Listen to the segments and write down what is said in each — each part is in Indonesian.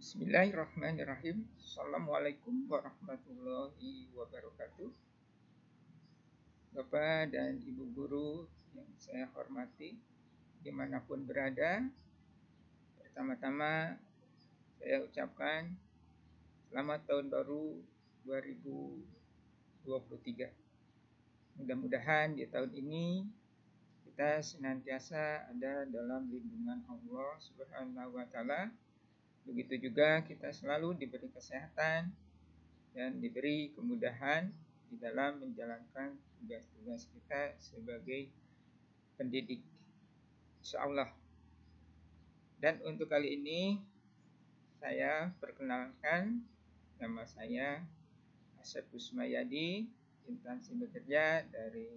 Bismillahirrahmanirrahim. Assalamualaikum warahmatullahi wabarakatuh. Bapak dan Ibu guru yang saya hormati, dimanapun berada, pertama-tama saya ucapkan selamat tahun baru 2023. Mudah-mudahan di tahun ini kita senantiasa ada dalam lindungan Allah Subhanahu wa Ta'ala. Begitu juga kita selalu diberi kesehatan dan diberi kemudahan di dalam menjalankan tugas-tugas kita sebagai pendidik, insyaallah. Dan untuk kali ini saya perkenalkan, nama saya Asep Kusmayadi, instansi bekerja dari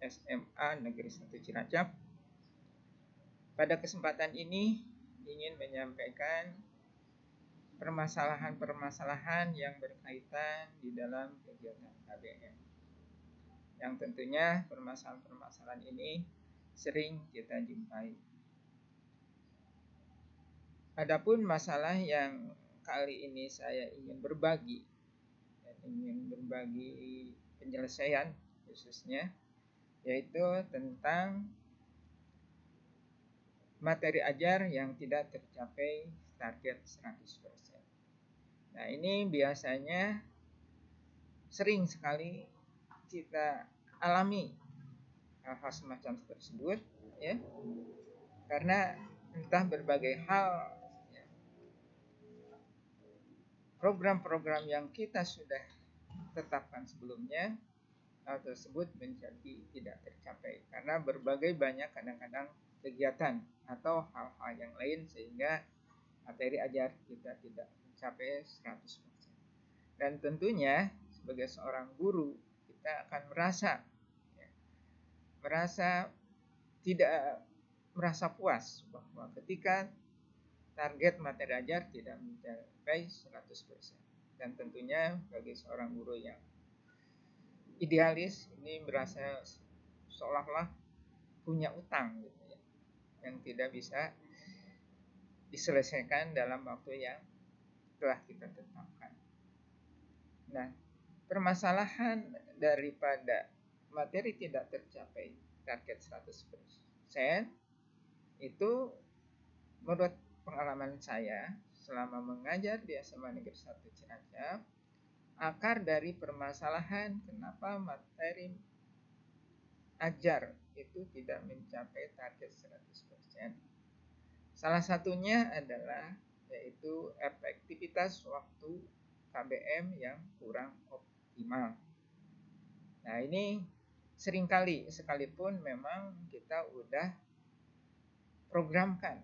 SMA Negeri 1 Cilacap. Pada kesempatan ini ingin menyampaikan permasalahan-permasalahan yang berkaitan di dalam kegiatan KBM. Yang tentunya permasalahan-permasalahan ini sering kita jumpai. Adapun masalah yang kali ini saya ingin berbagi penyelesaian khususnya, yaitu tentang materi ajar yang tidak tercapai target 100%. Nah, ini biasanya sering sekali kita alami hal-hal semacam tersebut, ya. Karena entah berbagai hal, ya, program-program yang kita sudah tetapkan sebelumnya, hal tersebut menjadi tidak tercapai karena berbagai banyak kadang-kadang kegiatan atau hal-hal yang lain sehingga materi ajar kita tidak mencapai 100%. Dan tentunya sebagai seorang guru kita akan tidak merasa puas bahwa ketika target materi ajar tidak mencapai 100%. Dan tentunya bagi seorang guru yang idealis ini merasa seolah-olah punya utang gitu ya, yang tidak bisa diselesaikan dalam waktu yang telah kita tetapkan. Nah, permasalahan daripada materi tidak tercapai target 100% itu menurut pengalaman saya selama mengajar di SMA Negeri 1 Cilacap, akar dari permasalahan kenapa materi ajar itu tidak mencapai target 100%. Salah satunya adalah yaitu efektivitas waktu KBM yang kurang optimal. Nah, ini seringkali sekalipun memang kita udah programkan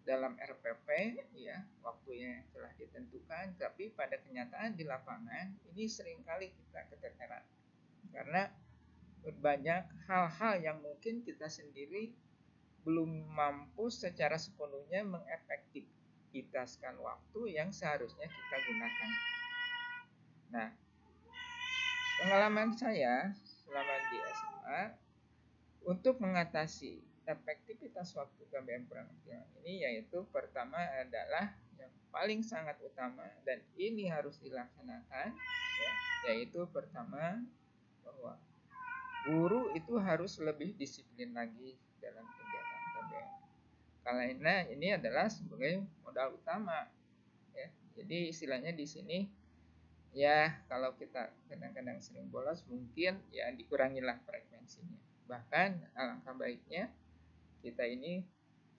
dalam RPP, ya, waktunya telah ditentukan, tapi pada kenyataan di lapangan ini seringkali kita keteteran karena banyak hal-hal yang mungkin kita sendiri belum mampu secara sepenuhnya mengefektivitaskan waktu yang seharusnya kita gunakan. Nah, pengalaman saya selama di SMA untuk mengatasi efektivitas waktu KBM kurang optimal ini, yaitu pertama adalah yang paling sangat utama dan ini harus dilaksanakan, ya, yaitu pertama bahwa guru itu harus lebih disiplin lagi dalam kegiatan KBM. Karena ini adalah sebagai modal utama, ya. Jadi istilahnya di sini, ya, kalau kita kadang-kadang sering bolos mungkin ya dikurangilah frekuensinya. Bahkan alangkah baiknya kita ini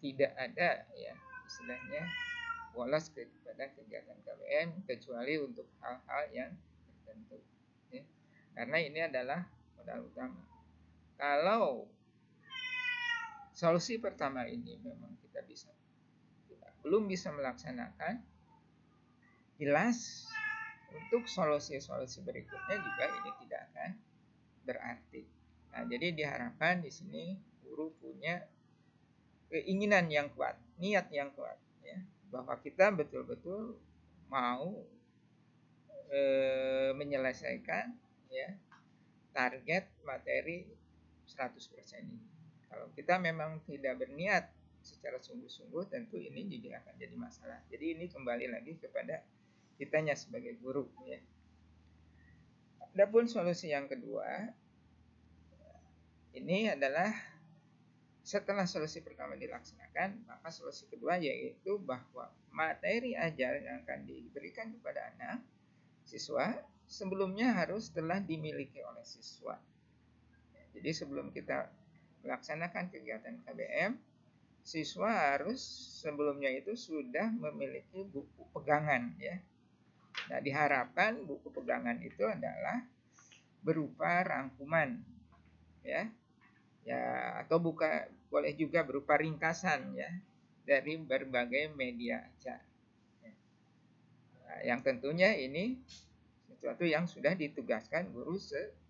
tidak ada, ya, istilahnya bolos kepada kegiatan KBM kecuali untuk hal-hal yang tertentu, ya. Karena ini adalah modal utama. Kalau solusi pertama ini memang kita belum bisa melaksanakan, jelas untuk solusi-solusi berikutnya juga ini tidak akan berarti. Nah, jadi diharapkan di sini guru punya keinginan yang kuat, niat yang kuat, ya, bahwa kita betul-betul mau menyelesaikan, ya, target materi 100% ini. Kalau kita memang tidak berniat secara sungguh-sungguh, tentu ini juga akan jadi masalah. Jadi ini kembali lagi kepada kitanya sebagai guru ya. Adapun solusi yang kedua, ini adalah setelah solusi pertama dilaksanakan, maka solusi kedua yaitu bahwa materi ajar yang akan diberikan kepada anak siswa sebelumnya harus telah dimiliki oleh siswa. Jadi sebelum kita melaksanakan kegiatan KBM, siswa harus sebelumnya itu sudah memiliki buku pegangan ya. Nah, diharapkan buku pegangan itu adalah berupa rangkuman ya. Ya, atau boleh juga berupa ringkasan ya dari berbagai media ajar. Nah, yang tentunya ini sesuatu yang sudah ditugaskan guru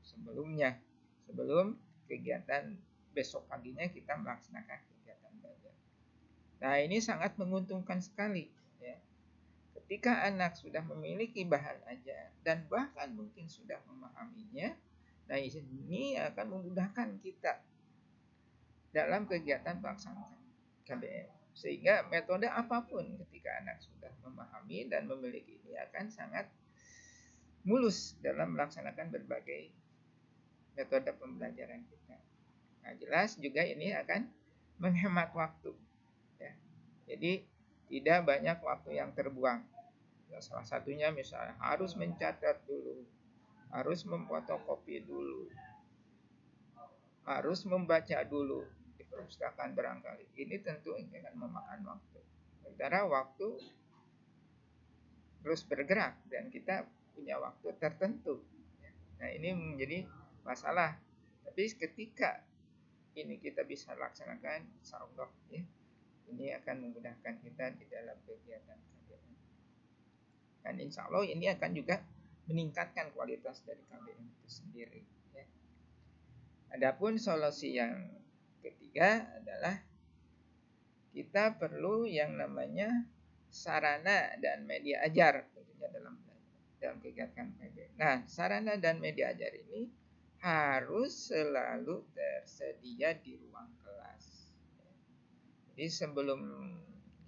sebelumnya, sebelum kegiatan besok paginya kita melaksanakan kegiatan belajar. Nah, ini sangat menguntungkan sekali ya. Ketika anak sudah memiliki bahan ajar dan bahkan mungkin sudah memahaminya, nah ini akan memudahkan kita dalam kegiatan pelaksanaan KBM. Sehingga metode apapun ketika anak sudah memahami dan memiliki ini akan sangat mulus dalam melaksanakan berbagai metode pembelajaran kita. Nah, jelas juga ini akan menghemat waktu. Ya. Jadi tidak banyak waktu yang terbuang. Ya, salah satunya misalnya harus mencatat dulu, harus memfotokopi dulu, harus membaca dulu di perpustakaan barangkali. Ini tentu akan memakan waktu. Sementara waktu terus bergerak dan kita punya waktu tertentu. Nah, ini menjadi masalah. Tapi ketika ini kita bisa laksanakan, insya Allah ya, ini akan memudahkan kita di dalam kegiatan KBM. Dan insya Allah ini akan juga meningkatkan kualitas dari KBM itu sendiri. Ya. Adapun solusi yang ketiga adalah kita perlu yang namanya sarana dan media ajar tentunya dalam kegiatan KBM. Nah, sarana dan media ajar ini harus selalu tersedia di ruang kelas. Jadi sebelum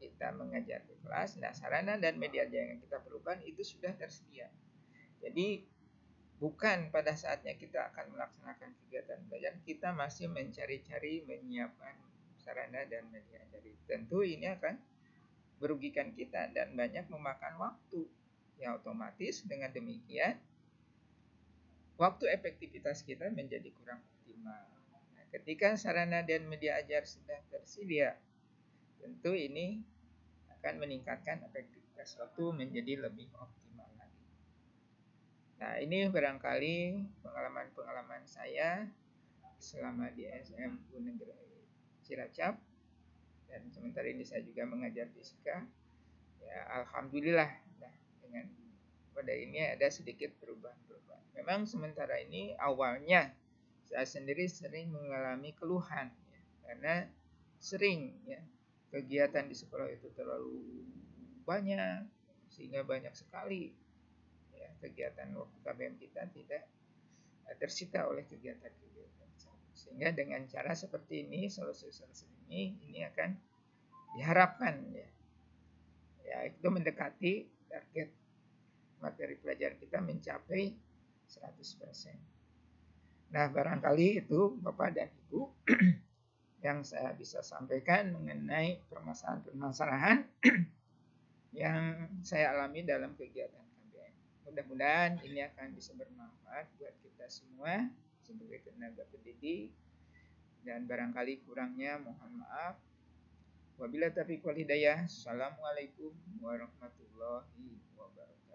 kita mengajar di kelas, nah sarana dan media yang kita perlukan itu sudah tersedia. Jadi bukan pada saatnya kita akan melaksanakan kegiatan belajar, kita masih mencari-cari menyiapkan sarana dan media ajar. Tentu ini akan merugikan kita dan banyak memakan waktu. Ya, otomatis dengan demikian waktu efektivitas kita menjadi kurang optimal. Nah, ketika sarana dan media ajar sudah tersedia, tentu ini akan meningkatkan efektivitas waktu menjadi lebih optimal lagi. Nah, ini barangkali pengalaman-pengalaman saya selama di SMU Negeri Cilacap, dan sementara ini saya juga mengajar fisika. Ya, alhamdulillah dengan pada ini ada sedikit perubahan-perubahan. Memang sementara ini awalnya saya sendiri sering mengalami keluhan ya, karena sering ya kegiatan di sekolah itu terlalu banyak sehingga banyak sekali ya kegiatan waktu KBM kita tidak tersita oleh kegiatan-kegiatan. Sehingga dengan cara seperti ini, solusi-solusi ini akan diharapkan ya itu mendekati target materi pelajaran kita mencapai 100%. Nah, barangkali itu Bapak dan Ibu yang saya bisa sampaikan mengenai permasalahan-permasalahan yang saya alami dalam kegiatan KBM. Mudah-mudahan ini akan bisa bermanfaat buat kita semua sebagai tenaga pendidik, dan barangkali kurangnya mohon maaf. Wabillahi taufiq wal hidayah. Assalamualaikum warahmatullahi wabarakatuh.